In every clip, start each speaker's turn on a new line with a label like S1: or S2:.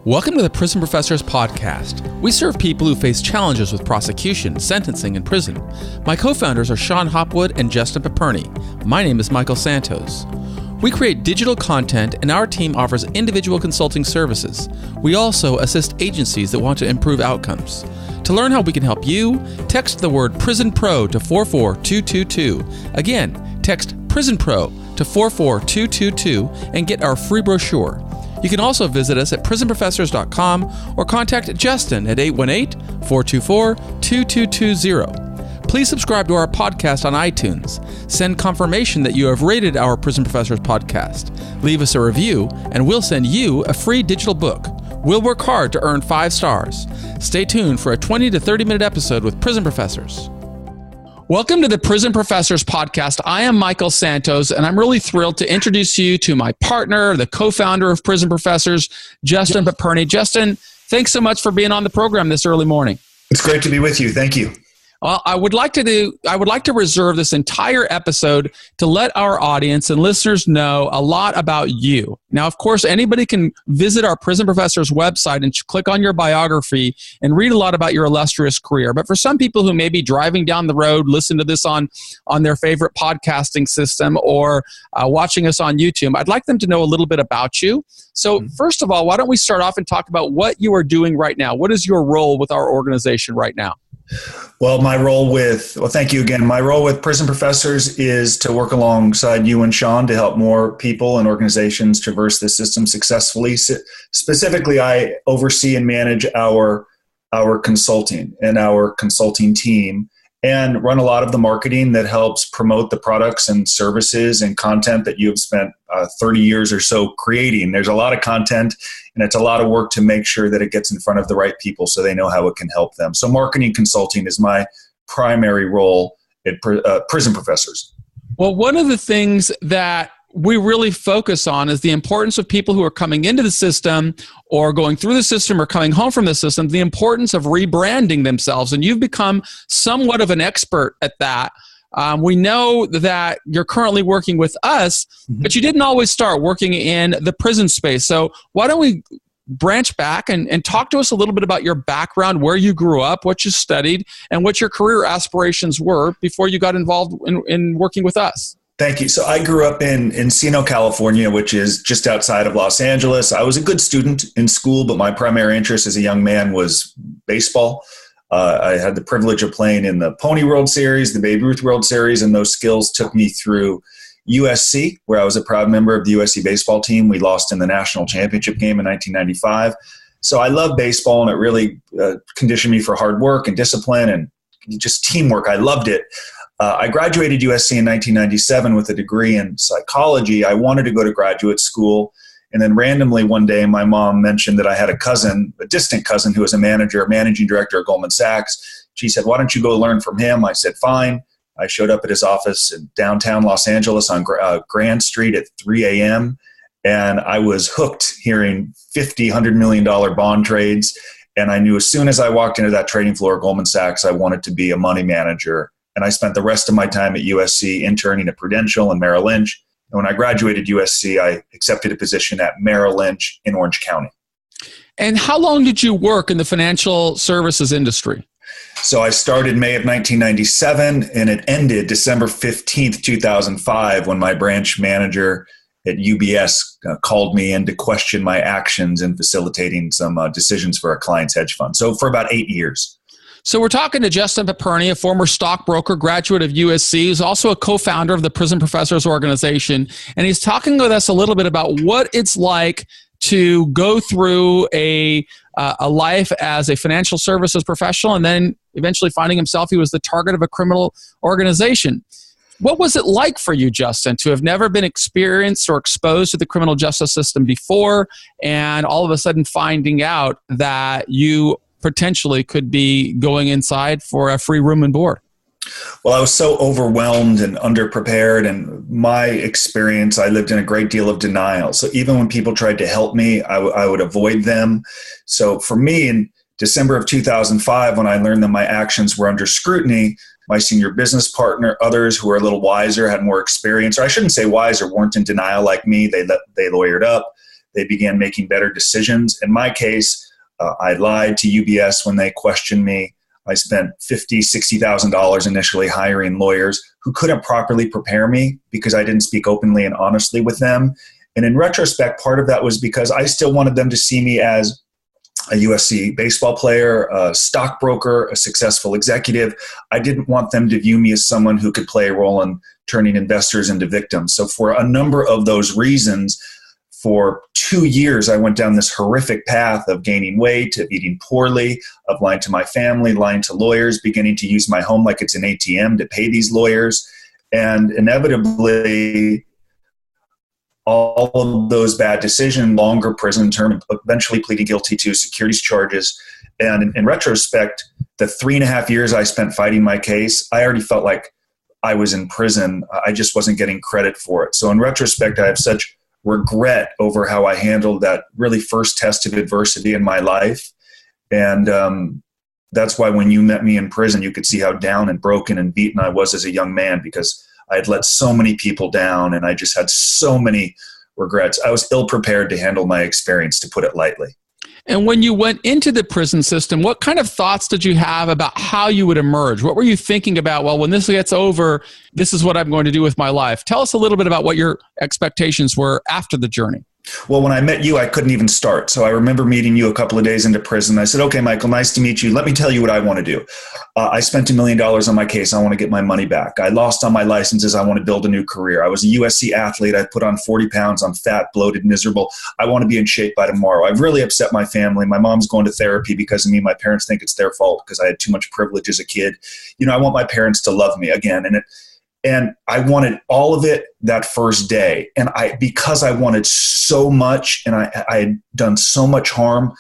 S1: Welcome to the Prison Professors Podcast. We serve people who face challenges with prosecution, sentencing, and prison. My co-founders are Sean Hopwood and Justin Paperny. My name is Michael Santos. We create digital content, and our team offers individual consulting services. We also assist agencies that want to improve outcomes. To learn how we can help you, text the word Prison Pro to 44222. Again, text Prison Pro to 44222 and get our free brochure. You can also visit us at prisonprofessors.com or contact Justin at 818-424-2220. Please subscribe to our podcast on iTunes. Send confirmation that you have rated our Prison Professors podcast. Leave us a review, and we'll send you a free digital book. We'll work hard to earn 5 stars. Stay tuned for a 20 to 30-minute episode with Prison Professors. Welcome to the Prison Professors Podcast. I am Michael Santos, and I'm really thrilled to introduce you to my partner, the co-founder of Prison Professors, Justin Paperny. Justin, thanks so much for being on the program this early morning.
S2: It's great to be with you. Thank you.
S1: Well, I would like to reserve this entire episode to let our audience and listeners know a lot about you. Now, of course, anybody can visit our Prison Professors website and click on your biography and read a lot about your illustrious career. But for some people who may be driving down the road, listen to this on their favorite podcasting system or watching us on YouTube, I'd like them to know a little bit about you. So first of all, why don't we start off and talk about what you are doing right now? What is your role with our organization right now?
S2: Well, thank you again. My role with Prison Professors is to work alongside you and Sean to help more people and organizations traverse the system successfully. Specifically, I oversee and manage our consulting and our consulting team and run a lot of the marketing that helps promote the products and services and content that you have spent 30 years or so creating. There's a lot of content, and it's a lot of work to make sure that it gets in front of the right people so they know how it can help them. So marketing consulting is my primary role at Prison Professors.
S1: Well, one of the things that we really focus on is the importance of people who are coming into the system or going through the system or coming home from the system, the importance of rebranding themselves. And you've become somewhat of an expert at that. We know that you're currently working with us, but you didn't always start working in the prison space. So why don't we branch back and talk to us a little bit about your background, where you grew up, what you studied, and what your career aspirations were before you got involved in working with us.
S2: Thank you. So I grew up in Encino, California, which is just outside of Los Angeles. I was a good student in school, but my primary interest as a young man was baseball. I had the privilege of playing in the Pony World Series, the Babe Ruth World Series, and those skills took me through USC, where I was a proud member of the USC baseball team. We lost in the national championship game in 1995. So I love baseball, and it really conditioned me for hard work and discipline and just teamwork. I loved it. I graduated USC in 1997 with a degree in psychology. I wanted to go to graduate school. And then randomly one day, my mom mentioned that I had a distant cousin who was a managing director at Goldman Sachs. She said, "Why don't you go learn from him?" I said, "Fine." I showed up at his office in downtown Los Angeles on Grand Street at 3 a.m. And I was hooked hearing $100 million bond trades. And I knew as soon as I walked into that trading floor at Goldman Sachs, I wanted to be a money manager. And I spent the rest of my time at USC interning at Prudential and Merrill Lynch. And when I graduated USC, I accepted a position at Merrill Lynch in Orange County.
S1: And how long did you work in the financial services industry?
S2: So I started May of 1997, and it ended December 15th, 2005, when my branch manager at UBS called me in to question my actions in facilitating some decisions for a client's hedge fund. So for about 8 years.
S1: So we're talking to Justin Paperny, a former stockbroker, graduate of USC, who's also a co-founder of the Prison Professors organization. And he's talking with us a little bit about what it's like to go through a life as a financial services professional and then eventually finding himself he was the target of a criminal organization. What was it like for you, Justin, to have never been experienced or exposed to the criminal justice system before and all of a sudden finding out that you potentially could be going inside for a free room and board?
S2: Well, I was so overwhelmed and underprepared, and my experience, I lived in a great deal of denial. So even when people tried to help me, I would avoid them. So for me, in December of 2005, when I learned that my actions were under scrutiny, my senior business partner, others who were a little wiser, had more experience, or I shouldn't say wiser, weren't in denial like me. They lawyered up. They began making better decisions. In my case, I lied to UBS when they questioned me. I spent $50,000, $60,000 initially hiring lawyers who couldn't properly prepare me because I didn't speak openly and honestly with them. And in retrospect, part of that was because I still wanted them to see me as a USC baseball player, a stockbroker, a successful executive. I didn't want them to view me as someone who could play a role in turning investors into victims. So for a number of those reasons, for 2 years, I went down this horrific path of gaining weight, of eating poorly, of lying to my family, lying to lawyers, beginning to use my home like it's an ATM to pay these lawyers. And inevitably, all of those bad decisions, longer prison term, eventually pleading guilty to securities charges. And in retrospect, the 3.5 years I spent fighting my case, I already felt like I was in prison. I just wasn't getting credit for it. So in retrospect, I have such regret over how I handled that really first test of adversity in my life. And that's why when you met me in prison, you could see how down and broken and beaten I was as a young man, because I had let so many people down and I just had so many regrets. I was ill prepared to handle my experience, to put it lightly.
S1: And when you went into the prison system, what kind of thoughts did you have about how you would emerge? What were you thinking about? Well, when this gets over, this is what I'm going to do with my life. Tell us a little bit about what your expectations were after the journey.
S2: Well, when I met you, I couldn't even start. So I remember meeting you a couple of days into prison. I said, okay, Michael, nice to meet you. Let me tell you what I want to do. I spent $1 million on my case. I want to get my money back. I lost on my licenses. I want to build a new career. I was a USC athlete. I put on 40 pounds. I'm fat, bloated, miserable. I want to be in shape by tomorrow. I've really upset my family. My mom's going to therapy because of me. My parents think it's their fault because I had too much privilege as a kid. I want my parents to love me again. And I wanted all of it that first day. And because I wanted so much and I had done so much harm,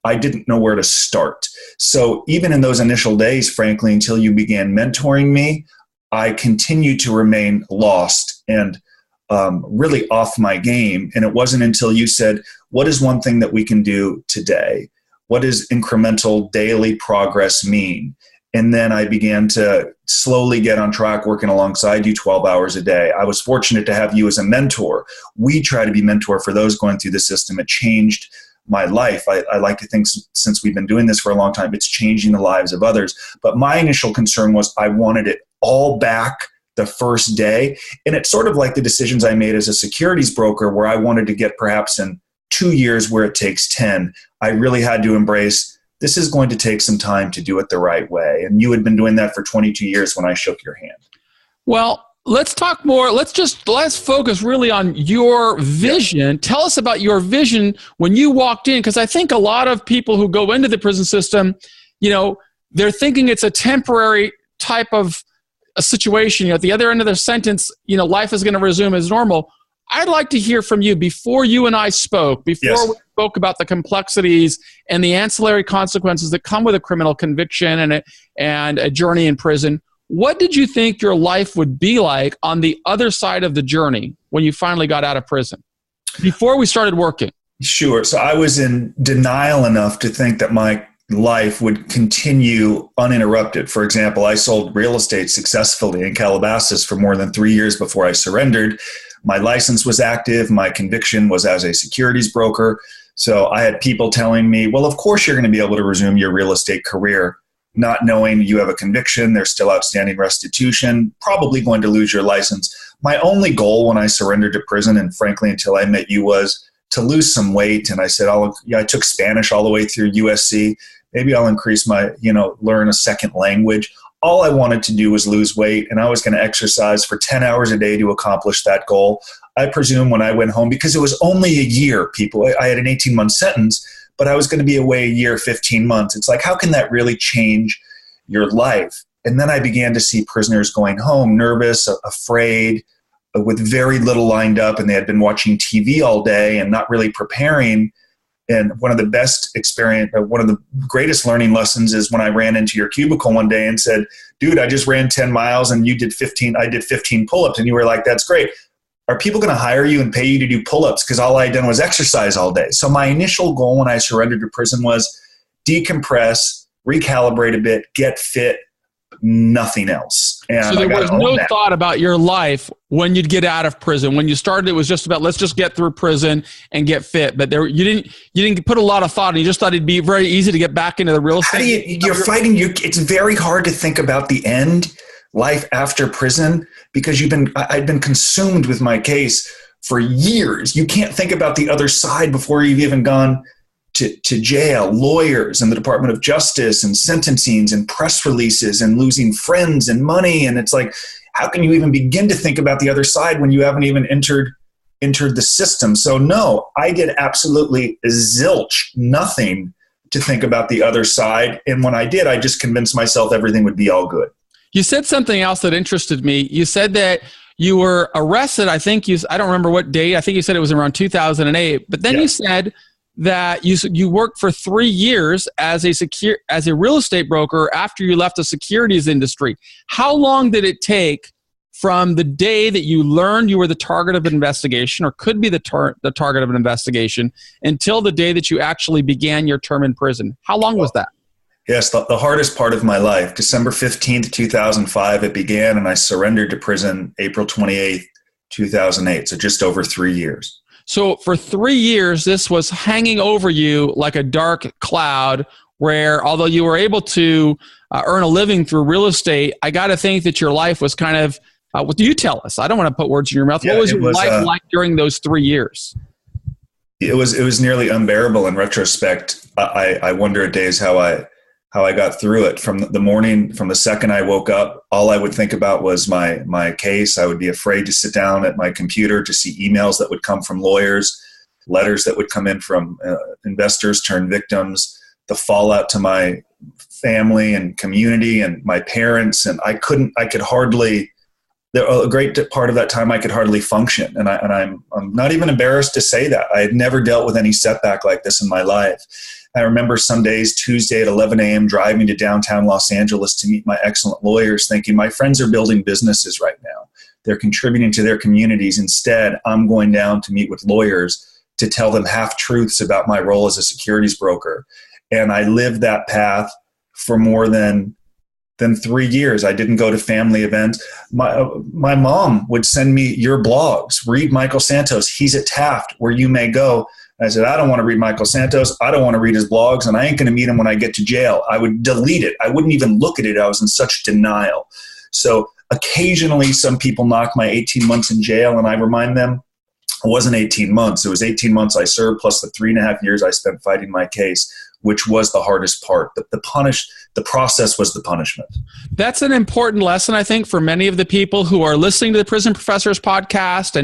S2: I didn't know where to start. So even in those initial days, frankly, until you began mentoring me, I continued to remain lost and really off my game. And it wasn't until you said, what is one thing that we can do today? What does incremental daily progress mean? And then I began to slowly get on track working alongside you 12 hours a day. I was fortunate to have you as a mentor. We try to be mentor for those going through the system. It changed my life. I like to think since we've been doing this for a long time, it's changing the lives of others. But my initial concern was I wanted it all back the first day. And it's sort of like the decisions I made as a securities broker, where I wanted to get perhaps in 2 years where it takes 10. I really had to embrace, this is going to take some time to do it the right way. And you had been doing that for 22 years when I shook your hand.
S1: Well, let's talk more. Let's focus really on your vision.
S2: Yeah.
S1: Tell us about your vision when you walked in, because I think a lot of people who go into the prison system, they're thinking it's a temporary type of a situation. At the other end of their sentence, life is going to resume as normal. I'd like to hear from you before you and I spoke, before we spoke about the complexities and the ancillary consequences that come with a criminal conviction and a journey in prison. What did you think your life would be like on the other side of the journey when you finally got out of prison, before we started working?
S2: Sure. So I was in denial enough to think that my life would continue uninterrupted. For example, I sold real estate successfully in Calabasas for more than 3 years before I surrendered. My license was active. My conviction was as a securities broker. So I had people telling me, well, of course you're going to be able to resume your real estate career, not knowing you have a conviction, there's still outstanding restitution, probably going to lose your license. My only goal when I surrendered to prison, and frankly until I met you, was to lose some weight. And I said, I took Spanish all the way through USC. Maybe I'll increase my, learn a second language. All I wanted to do was lose weight, and I was going to exercise for 10 hours a day to accomplish that goal. I presume when I went home, because it was only a year, people, I had an 18-month sentence, but I was going to be away a year, 15 months. It's like, how can that really change your life? And then I began to see prisoners going home nervous, afraid, with very little lined up, and they had been watching TV all day and not really preparing. And one of the greatest learning lessons is when I ran into your cubicle one day and said, dude, I just ran 10 miles and you did 15, I did 15 pull-ups. And you were like, that's great. Are people going to hire you and pay you to do pull-ups? Because all I had done was exercise all day. So my initial goal when I surrendered to prison was decompress, recalibrate a bit, get fit, nothing else. And
S1: so there was no thought about your life when you'd get out of prison. When you started, it was just about, let's just get through prison and get fit. But you didn't put a lot of thought, and you just thought it'd be very easy to get back into the real estate.
S2: It's very hard to think about the end, life after prison, because I'd been consumed with my case for years. You can't think about the other side before you've even gone to jail, lawyers and the Department of Justice and sentencings and press releases and losing friends and money. And it's like, how can you even begin to think about the other side when you haven't even entered the system? So no, I did absolutely zilch, nothing to think about the other side. And when I did, I just convinced myself everything would be all good. You
S1: said something else that interested me. You said that you were arrested. I don't remember what date. I think you said it was around 2008, but then you said that you worked for 3 years as a real estate broker after you left the securities industry. How long did it take from the day that you learned you were the target of an investigation, or could be the target of an investigation, until the day that you actually began your term in prison? How long was that?
S2: Yes, the hardest part of my life. December 15th, 2005, it began, and I surrendered to prison April 28th, 2008, so just over 3 years.
S1: So for 3 years, this was hanging over you like a dark cloud, where although you were able to earn a living through real estate, I got to think that your life was kind of, what do you tell us? I don't want to put words in your mouth. What was your life like during those 3 years?
S2: It was nearly unbearable in retrospect. I wonder at days how I got through it. From the second I woke up, all I would think about was my case. I would be afraid to sit down at my computer to see emails that would come from lawyers, letters that would come in from investors turned victims, the fallout to my family and community and my parents. And a great part of that time I could hardly function. And I'm not even embarrassed to say that. I had never dealt with any setback like this in my life. I remember some days, Tuesday at 11 a.m., driving to downtown Los Angeles to meet my excellent lawyers, thinking my friends are building businesses right now. They're contributing to their communities. Instead, I'm going down to meet with lawyers to tell them half-truths about my role as a securities broker. And I lived that path for more than 3 years. I didn't go to family events. My mom would send me your blogs. Read Michael Santos. He's at Taft, where you may go. I said, I don't want to read Michael Santos. I don't want to read his blogs, and I ain't going to meet him when I get to jail. I would delete it. I wouldn't even look at it. I was in such denial. So occasionally some people knock my 18 months in jail, and I remind them it wasn't 18 months. It was 18 months I served plus the 3.5 years I spent fighting my case, which was the hardest part. The process was the punishment.
S1: That's an important lesson, I think, for many of the people who are listening to the Prison Professors podcast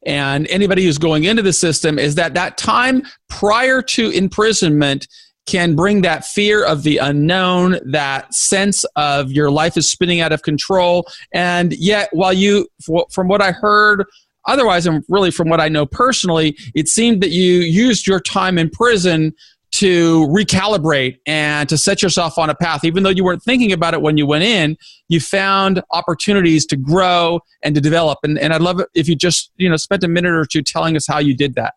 S1: and anybody who's going into the system, is that time prior to imprisonment can bring that fear of the unknown, that sense of your life is spinning out of control. And yet, from what I heard, otherwise, and really from what I know personally, it seemed that you used your time in prison to recalibrate and to set yourself on a path. Even though you weren't thinking about it when you went in, you found opportunities to grow and to develop. And I'd love it if you just spent a minute or two telling us how you did that.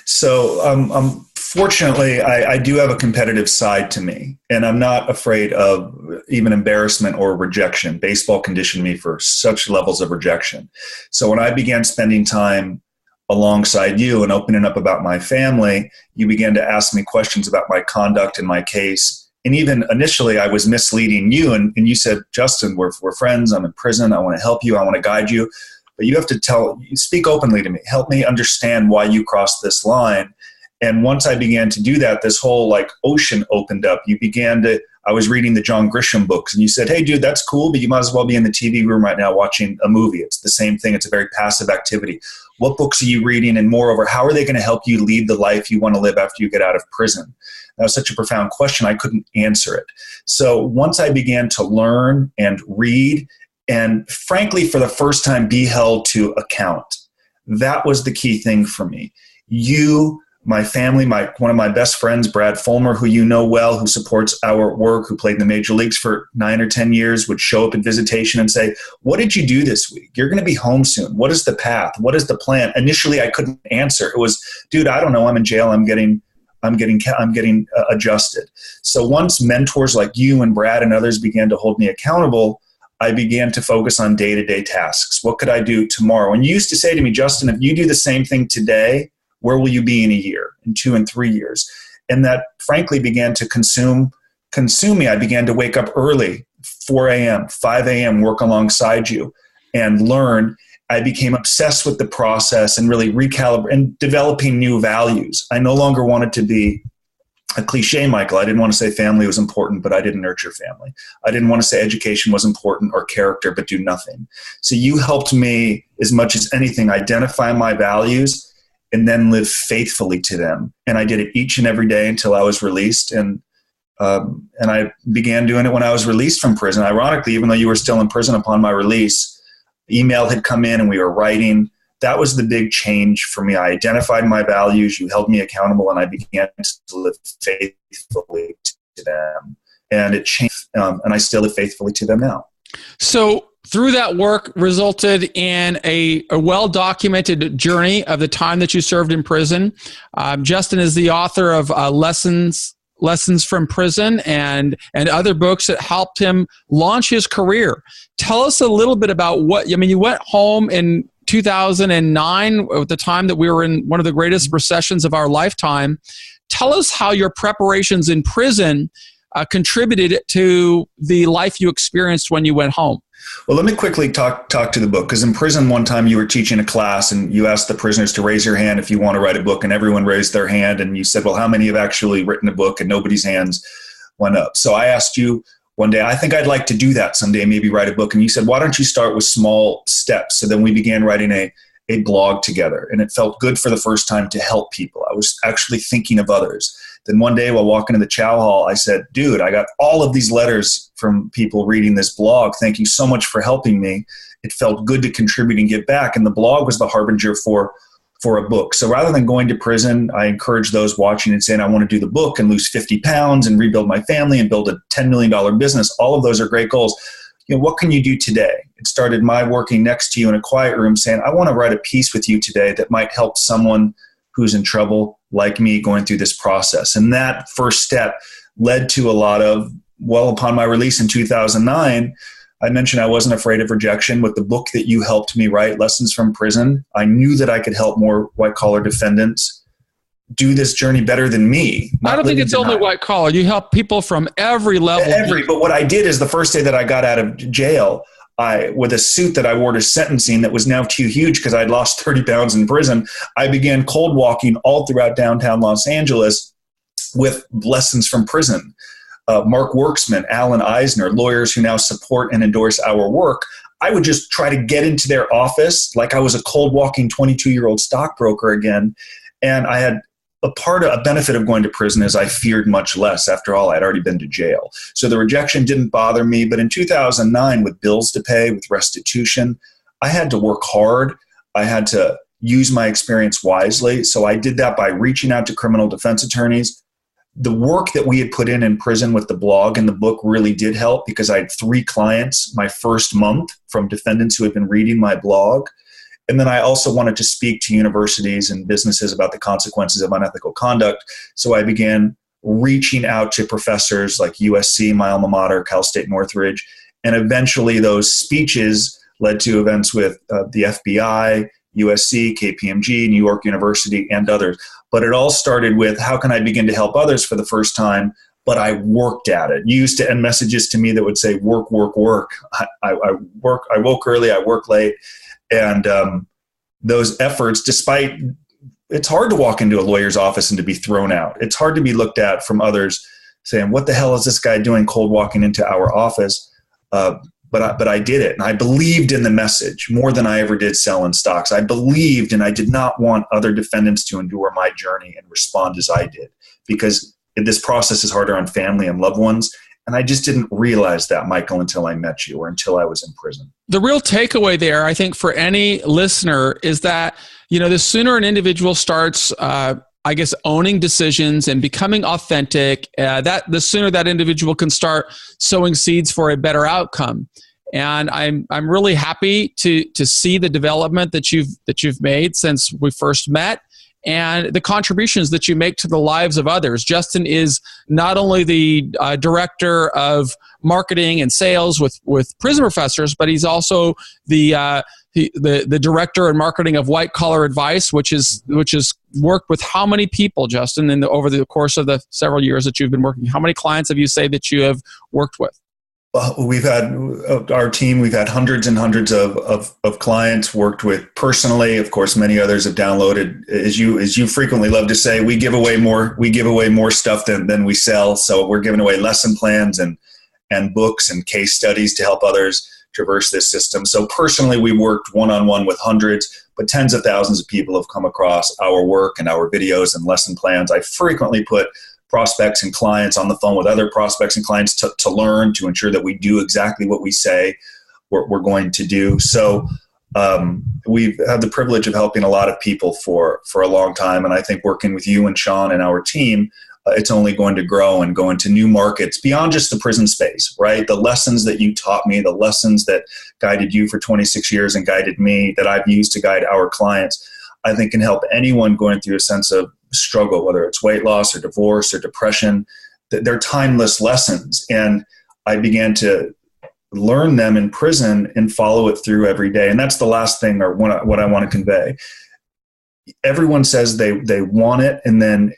S2: So fortunately, I do have a competitive side to me, and I'm not afraid of even embarrassment or rejection. Baseball conditioned me for such levels of rejection. So when I began spending time alongside you and opening up about my family, you began to ask me questions about my conduct and my case. And even initially I was misleading you, and you said, Justin, we're friends. I'm in prison. I want to help you. I want to guide you. But you have to speak openly to me. Help me understand why you crossed this line. And once I began to do that, this whole ocean opened up. I was reading the John Grisham books, and you said, hey, dude, that's cool, but you might as well be in the TV room right now watching a movie. It's the same thing. It's a very passive activity. What books are you reading? And moreover, how are they going to help you lead the life you want to live after you get out of prison? That was such a profound question. I couldn't answer it. So once I began to learn and read, and frankly, for the first time, be held to account, that was the key thing for me. You, my family, one of my best friends, Brad Fulmer, who you know well, who supports our work, who played in the major leagues for 9 or 10 years, would show up at visitation and say, what did you do this week? You're going to be home soon. What is the path? What is the plan? Initially, I couldn't answer. It was, dude, I don't know. I'm in jail. I'm getting I'm getting adjusted. So once mentors like you and Brad and others began to hold me accountable, I began to focus on day-to-day tasks. What could I do tomorrow? And you used to say to me, Justin, if you do the same thing today, where will you be in a year, in 2 and 3 years? And that frankly began to consume me. I began to wake up early, 4 a.m., 5 a.m., work alongside you and learn. I became obsessed with the process and really recalibrating and developing new values. I no longer wanted to be a cliche, Michael. I didn't want to say family was important, but I didn't nurture family. I didn't want to say education was important or character, but do nothing. So you helped me as much as anything identify my values and then live faithfully to them. And I did it each and every day until I was released. And I began doing it when I was released from prison. Ironically, even though you were still in prison upon my release, email had come in and we were writing. That was the big change for me. I identified my values, you held me accountable, and I began to live faithfully to them. And it changed, and I still live faithfully to them now. So
S1: through that work resulted in a well-documented journey of the time that you served in prison. Justin is the author of Lessons from Prison and other books that helped him launch his career. Tell us a little bit about you went home in 2009 at the time that we were in one of the greatest recessions of our lifetime. Tell us how your preparations in prison contributed to the life you experienced when you went home.
S2: Well, let me quickly talk to the book, because in prison one time you were teaching a class and you asked the prisoners to raise your hand if you want to write a book, and everyone raised their hand, and you said, well, how many have actually written a book? And nobody's hands went up. So I asked you one day, I think I'd like to do that someday, maybe write a book. And you said, why don't you start with small steps? So then we began writing a blog together, and it felt good for the first time to help people. I was actually thinking of others. Then one day while walking to the chow hall, I said, dude, I got all of these letters from people reading this blog. Thank you so much for helping me. It felt good to contribute and give back. And the blog was the harbinger for a book. So rather than going to prison, I encourage those watching and saying, I want to do the book and lose 50 pounds and rebuild my family and build a $10 million business. All of those are great goals. What can you do today? It started my working next to you in a quiet room saying, I want to write a piece with you today that might help someone who's in trouble like me going through this process. And that first step led to a lot of, upon my release in 2009, I mentioned I wasn't afraid of rejection. With the book that you helped me write, Lessons from Prison, I knew that I could help more white-collar defendants do this journey better than me.
S1: I don't think it's only white-collar. You help people from every level.
S2: But what I did is the first day that I got out of jail, with a suit that I wore to sentencing that was now too huge because I'd lost 30 pounds in prison, I began cold walking all throughout downtown Los Angeles with Lessons from Prison. Mark Worksman, Alan Eisner, lawyers who now support and endorse our work. I would just try to get into their office like I was a cold walking 22-year-old stockbroker again. And I had a benefit of going to prison is I feared much less. After all, I'd already been to jail. So the rejection didn't bother me. But in 2009, with bills to pay, with restitution, I had to work hard. I had to use my experience wisely. So I did that by reaching out to criminal defense attorneys. The work that we had put in prison with the blog and the book really did help, because I had 3 clients my first month from defendants who had been reading my blog. And then I also wanted to speak to universities and businesses about the consequences of unethical conduct. So I began reaching out to professors like USC, my alma mater, Cal State Northridge. And eventually those speeches led to events with the FBI, USC, KPMG, New York University, and others. But it all started with, how can I begin to help others for the first time? But I worked at it. You used to end messages to me that would say, work, work, work. I woke early, I work late. And those efforts, despite, it's hard to walk into a lawyer's office and to be thrown out. It's hard to be looked at from others saying, what the hell is this guy doing cold walking into our office? But I did it. And I believed in the message more than I ever did selling stocks. I believed, and I did not want other defendants to endure my journey and respond as I did, because this process is harder on family and loved ones. And I just didn't realize that, Michael, until I met you or until I was in prison.
S1: The real takeaway there, I think, for any listener is that, the sooner an individual starts, owning decisions and becoming authentic, the sooner that individual can start sowing seeds for a better outcome. And I'm really happy to see the development that you've made since we first met. and the contributions that you make to the lives of others. Justin is not only the director of marketing and sales with Prison Professors, but he's also the director and marketing of White Collar Advice, which is worked with how many people, Justin, over the course of the several years that you've been working? How many clients have you say that you have worked with?
S2: Well, we've had our team. We've had hundreds and hundreds of clients worked with personally. Of course, many others have downloaded. As you frequently love to say, we give away more stuff than we sell. So we're giving away lesson plans and books and case studies to help others traverse this system. So personally, we worked one-on-one with hundreds, but tens of thousands of people have come across our work and our videos and lesson plans. I frequently put prospects and clients on the phone with other prospects and clients to learn, to ensure that we do exactly what we say we're going to do. So we've had the privilege of helping a lot of people for a long time. And I think working with you and Sean and our team, it's only going to grow and go into new markets beyond just the prison space, right? The lessons that you taught me, the lessons that guided you for 26 years and guided me, that I've used to guide our clients, I think can help anyone going through a sense of struggle, whether it's weight loss or divorce or depression. They're timeless lessons. And I began to learn them in prison and follow it through every day. And that's the last thing, or what I want to convey. Everyone says they want it, and then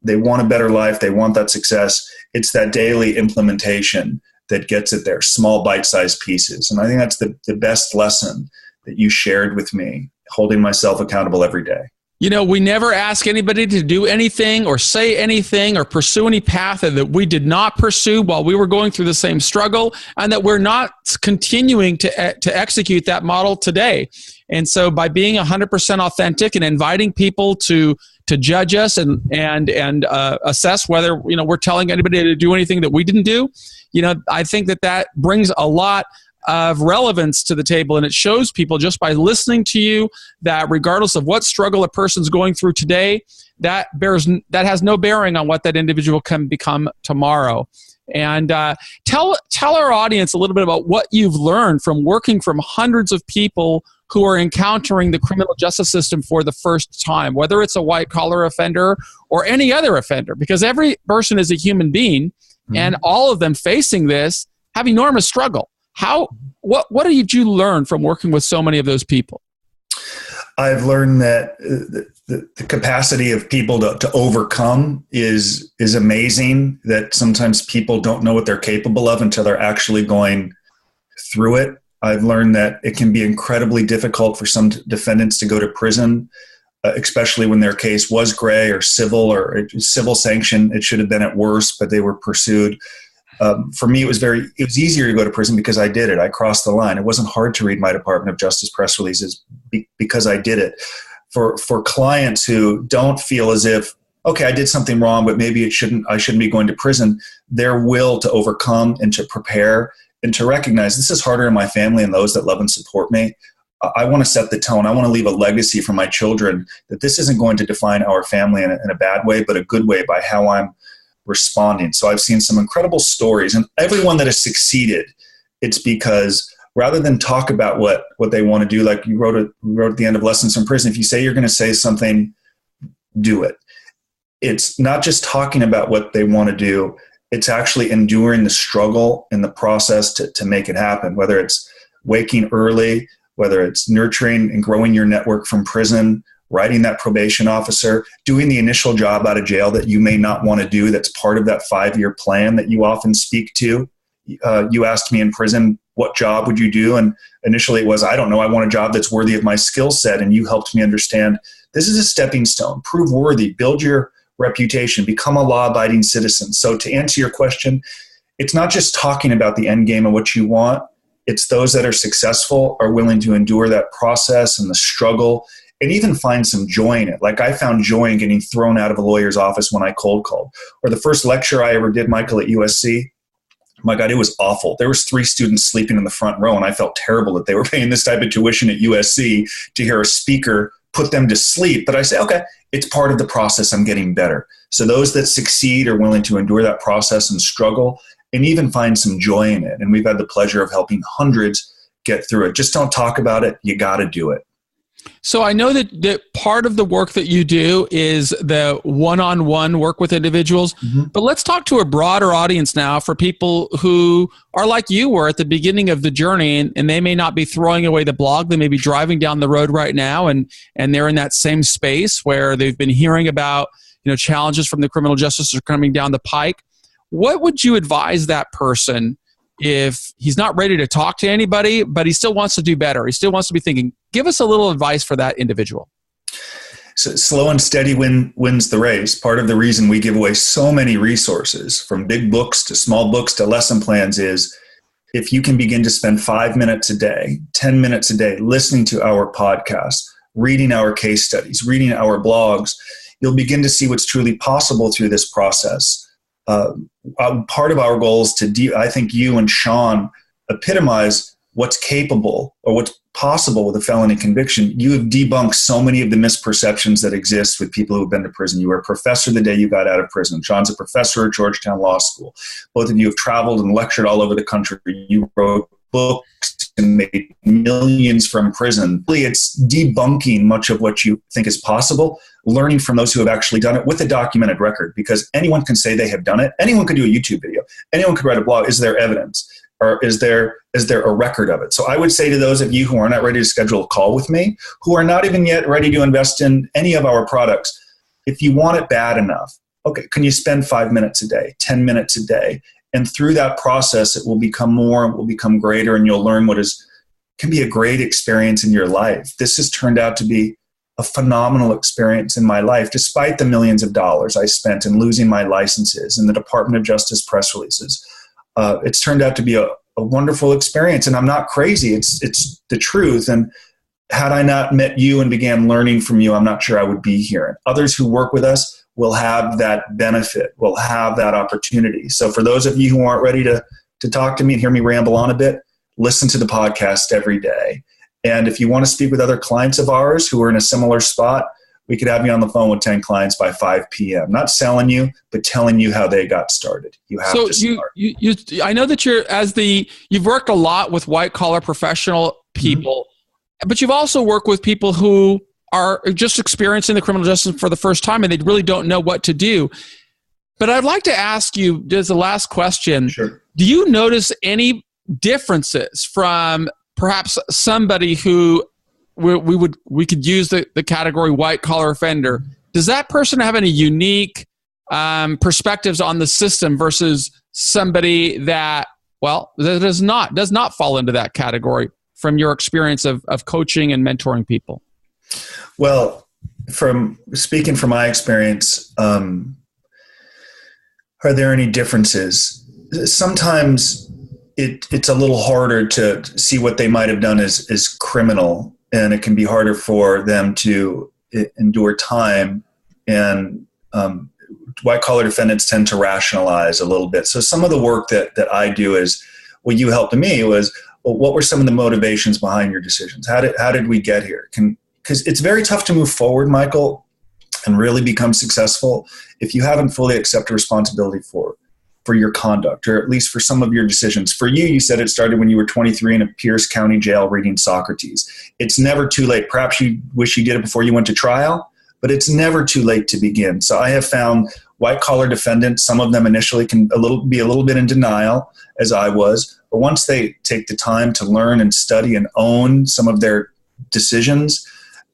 S2: they want a better life. They want that success. It's that daily implementation that gets it there, small bite-sized pieces. And I think that's the best lesson that you shared with me, holding myself accountable every day.
S1: You know, we never ask anybody to do anything or say anything or pursue any path that we did not pursue while we were going through the same struggle, and that we're not continuing to execute that model today. And so by being 100% authentic and inviting people to judge us and assess whether, you know, we're telling anybody to do anything that we didn't do, you know, I think that brings a lot of relevance to the table, and it shows people just by listening to you that regardless of what struggle a person's going through today, that has no bearing on what that individual can become tomorrow. And tell our audience a little bit about what you've learned from working from hundreds of people who are encountering the criminal justice system for the first time, whether it's a white collar offender or any other offender, because every person is a human being, and all of them facing this have enormous struggle. What did you learn from working with so many of those people?
S2: I've learned that the capacity of people to overcome is amazing, that sometimes people don't know what they're capable of until they're actually going through it. I've learned that it can be incredibly difficult for some defendants to go to prison, especially when their case was gray or civil sanction. It should have been at worst, but they were pursued. For me, it was easier to go to prison because I did it. I crossed the line. It wasn't hard to read my Department of Justice press releases because I did it. For clients who don't feel as if, okay, I did something wrong, but maybe I shouldn't be going to prison, their will to overcome and to prepare and to recognize this is harder in my family and those that love and support me. I want to set the tone. I want to leave a legacy for my children that this isn't going to define our family in a bad way, but a good way by how I'm responding. So I've seen some incredible stories, and everyone that has succeeded, it's because rather than talk about what they want to do, like you wrote at the end of Lessons from Prison, if you say you're going to say something, do it. It's not just talking about what they want to do, it's actually enduring the struggle in the process to make it happen, whether it's waking early, whether it's nurturing and growing your network from prison, writing that probation officer, doing the initial job out of jail that you may not want to do, that's part of that 5-year plan that you often speak to. You asked me in prison, what job would you do? And initially it was, I don't know, I want a job that's worthy of my skill set. And you helped me understand this is a stepping stone. Prove worthy, build your reputation, become a law-abiding citizen. So to answer your question, it's not just talking about the end game and what you want. It's those that are successful are willing to endure that process and the struggle and even find some joy in it. Like I found joy in getting thrown out of a lawyer's office when I cold called. Or the first lecture I ever did, Michael, at USC, my God, it was awful. There was 3 students sleeping in the front row, and I felt terrible that they were paying this type of tuition at USC to hear a speaker put them to sleep. But I say, okay, it's part of the process. I'm getting better. So those that succeed are willing to endure that process and struggle and even find some joy in it. And we've had the pleasure of helping hundreds get through it. Just don't talk about it. You got to do it.
S1: So I know that part of the work that you do is the one-on-one work with individuals, but let's talk to a broader audience now for people who are like you were at the beginning of the journey, and they may not be throwing away the blog. They may be driving down the road right now, and they're in that same space where they've been hearing about challenges from the criminal justice are coming down the pike. What would you advise that person if he's not ready to talk to anybody, but he still wants to do better? He still wants to be thinking. Give us a little advice for that individual.
S2: So slow and steady wins the race. Part of the reason we give away so many resources, from big books to small books to lesson plans, is if you can begin to spend 5 minutes a day, 10 minutes a day, listening to our podcasts, reading our case studies, reading our blogs, you'll begin to see what's truly possible through this process. Part of our goal is I think you and Sean epitomize what's capable or what's possible with a felony conviction. You have debunked so many of the misperceptions that exist with people who've been to prison. You were a professor the day you got out of prison. Sean's a professor at Georgetown Law School. Both of you have traveled and lectured all over the country. You wrote books and made millions from prison. Really, it's debunking much of what you think is possible, learning from those who have actually done it with a documented record, because anyone can say they have done it. Anyone could do a YouTube video. Anyone could write a blog. Is there evidence? Or is there a record of it? So I would say to those of you who are not ready to schedule a call with me, who are not even yet ready to invest in any of our products, if you want it bad enough, okay, can you spend 5 minutes a day, 10 minutes a day? And through that process, it will become more, it will become greater, and you'll learn what can be a great experience in your life. This has turned out to be a phenomenal experience in my life, despite the millions of dollars I spent in losing my licenses and the Department of Justice press releases. It's turned out to be a wonderful experience, and I'm not crazy. It's the truth. And had I not met you and began learning from you, I'm not sure I would be here. And others who work with us will have that benefit, will have that opportunity. So for those of you who aren't ready to talk to me and hear me ramble on a bit, listen to the podcast every day. And if you want to speak with other clients of ours who are in a similar spot, we could have you on the phone with 10 clients by 5 p.m. Not selling you, but telling you how they got started. You have to start.
S1: I know that you've worked a lot with white collar professional people, but you've also worked with people who are just experiencing the criminal justice for the first time and they really don't know what to do. But I'd like to ask you, as the last question,
S2: Sure.
S1: Do you notice any differences from perhaps somebody who we could use the category white collar offender? Does that person have any unique perspectives on the system versus somebody that does not fall into that category from your experience of coaching and mentoring people?
S2: Well, from speaking from my experience, are there any differences? Sometimes it's a little harder to see what they might have done as criminal, and it can be harder for them to endure time. And white-collar defendants tend to rationalize a little bit. So some of the work that I do is, what you helped me was, well, what were some of the motivations behind your decisions? How did we get here? Because it's very tough to move forward, Michael, and really become successful if you haven't fully accepted responsibility for your conduct, or at least for some of your decisions. For you said it started when you were 23 in a Pierce County jail reading Socrates. It's never too late. Perhaps you wish you did it before you went to trial, but it's never too late to begin. So I have found white-collar defendants, some of them initially can be a little bit in denial, as I was, but once they take the time to learn and study and own some of their decisions,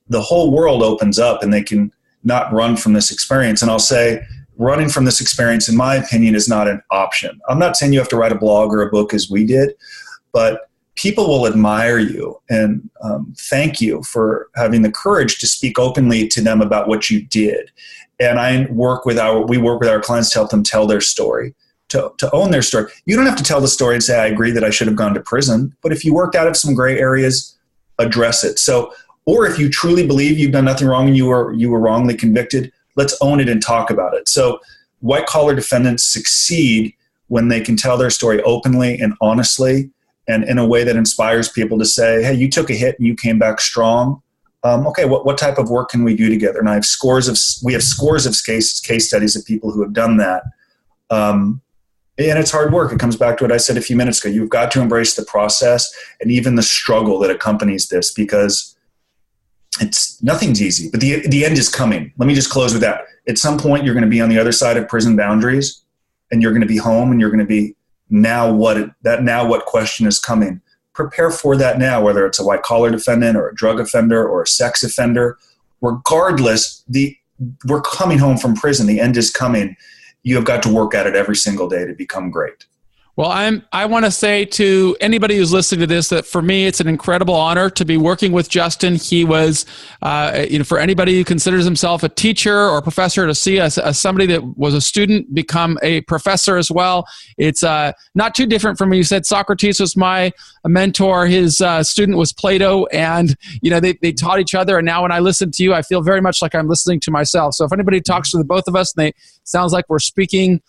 S2: the whole world opens up and they can not run from this experience. And I'll say, running from this experience, in my opinion, is not an option. I'm not saying you have to write a blog or a book as we did, but people will admire you and thank you for having the courage to speak openly to them about what you did. And we work with our clients to help them tell their story, to own their story. You don't have to tell the story and say, I agree that I should have gone to prison, but if you worked out of some gray areas, address it. So, or if you truly believe you've done nothing wrong and you were wrongly convicted, let's own it and talk about it. So white-collar defendants succeed when they can tell their story openly and honestly and in a way that inspires people to say, hey, you took a hit and you came back strong. Okay, what type of work can we do together? And we have scores of case studies of people who have done that. And it's hard work. It comes back to what I said a few minutes ago. You've got to embrace the process and even the struggle that accompanies this, because nothing's easy, but the end is coming. Let me just close with that. At some point, you're going to be on the other side of prison boundaries, and you're going to be home, and you're going to be now what question is coming. Prepare for that now, whether it's a white-collar defendant or a drug offender or a sex offender. Regardless, we're coming home from prison. The end is coming. You have got to work at it every single day to become great.
S1: Well, I want to say to anybody who's listening to this that for me, it's an incredible honor to be working with Justin. He was, for anybody who considers himself a teacher or a professor, to see as somebody that was a student become a professor as well. It's not too different from me. You said Socrates was my mentor. His student was Plato, and they taught each other. And now when I listen to you, I feel very much like I'm listening to myself. So if anybody talks to the both of us and they sounds like we're speaking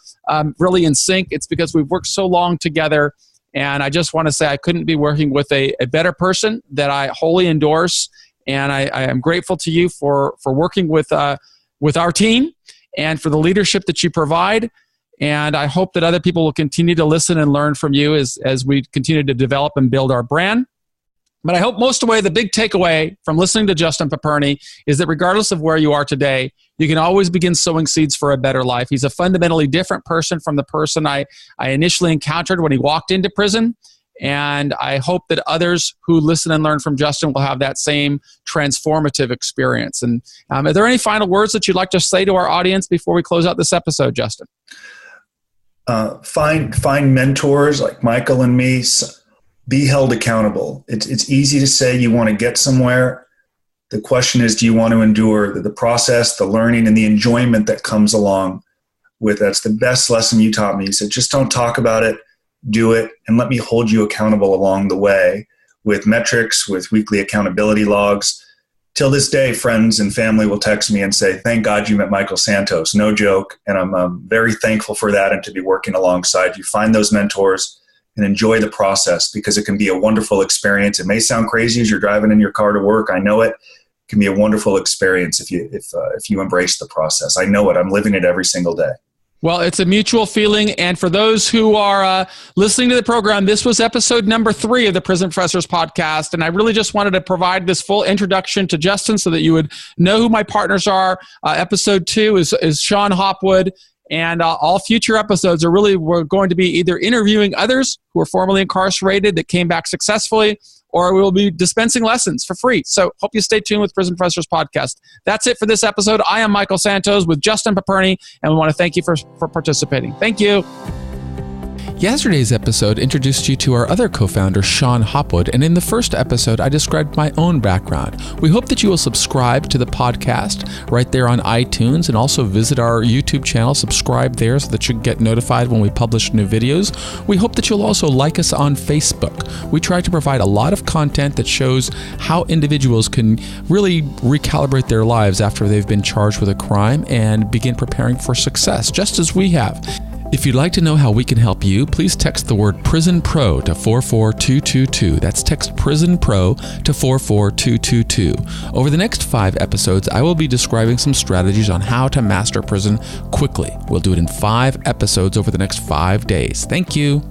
S1: really in sync, it's because we've worked so long together. And I just want to say I couldn't be working with a better person that I wholly endorse. And I am grateful to you for working with our team and for the leadership that you provide. And I hope that other people will continue to listen and learn from you as we continue to develop and build our brand. But I hope the big takeaway from listening to Justin Paperny is that regardless of where you are today, you can always begin sowing seeds for a better life. He's a fundamentally different person from the person I initially encountered when he walked into prison. And I hope that others who listen and learn from Justin will have that same transformative experience. And are there any final words that you'd like to say to our audience before we close out this episode, Justin?
S2: Find mentors like Michael and me. Be held accountable. It's easy to say you want to get somewhere. The question is, do you want to endure the process, the learning, and the enjoyment that comes along with that's the best lesson you taught me. You said, just don't talk about it, do it, and let me hold you accountable along the way with metrics, with weekly accountability logs. Till this day, friends and family will text me and say, thank God you met Michael Santos. No joke. And I'm very thankful for that and to be working alongside you. Find those mentors and enjoy the process, because it can be a wonderful experience. It may sound crazy as you're driving in your car to work. I know it. It can be a wonderful experience if you embrace the process. I know it. I'm living it every single day.
S1: Well, it's a mutual feeling. And for those who are listening to the program, this was episode number 3 of the Prison Professors podcast. And I really just wanted to provide this full introduction to Justin so that you would know who my partners are. Episode 2 is Sean Hopwood. And all future episodes we're going to be either interviewing others who are formerly incarcerated that came back successfully, or we will be dispensing lessons for free. So hope you stay tuned with Prison Professors Podcast. That's it for this episode. I am Michael Santos with Justin Paperny, and we want to thank you for participating. Thank you. Yesterday's episode introduced you to our other co-founder, Sean Hopwood, and in the first episode, I described my own background. We hope that you will subscribe to the podcast right there on iTunes, and also visit our YouTube channel, subscribe there so that you get notified when we publish new videos. We hope that you'll also like us on Facebook. We try to provide a lot of content that shows how individuals can really recalibrate their lives after they've been charged with a crime and begin preparing for success, just as we have. If you'd like to know how we can help you, please text the word Prison Pro to 44222. That's text Prison Pro to 44222. Over the next 5 episodes, I will be describing some strategies on how to master prison quickly. We'll do it in 5 episodes over the next 5 days. Thank you.